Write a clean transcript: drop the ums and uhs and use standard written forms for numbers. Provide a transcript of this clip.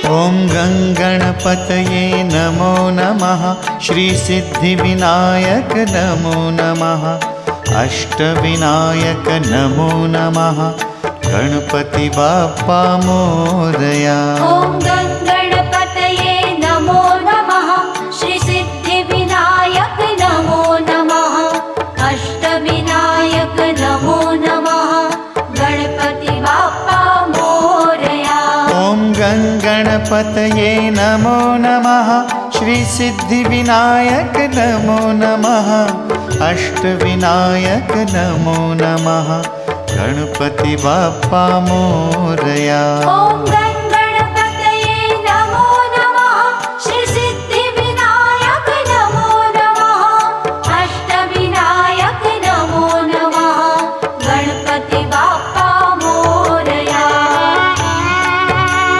ॐ गङ्गणपतये नमो नमः। श्रीसिद्धिविनायक नमो नमः। अष्टविनायक नमो नमः। गणपति बाप्पा मोरया। ॐ गणपतये नमो नमः। श्रीसिद्धिविनायक नमो नमः। अष्टविनायक नमो नमः। गणपति बाप्पा मोरया। ॐ गणपतये नमो नमः। श्रीसिद्धिविनायक नमो नमः। अष्टविनायक नमो नमः। गणपति बाप्पा मोरया। ॐ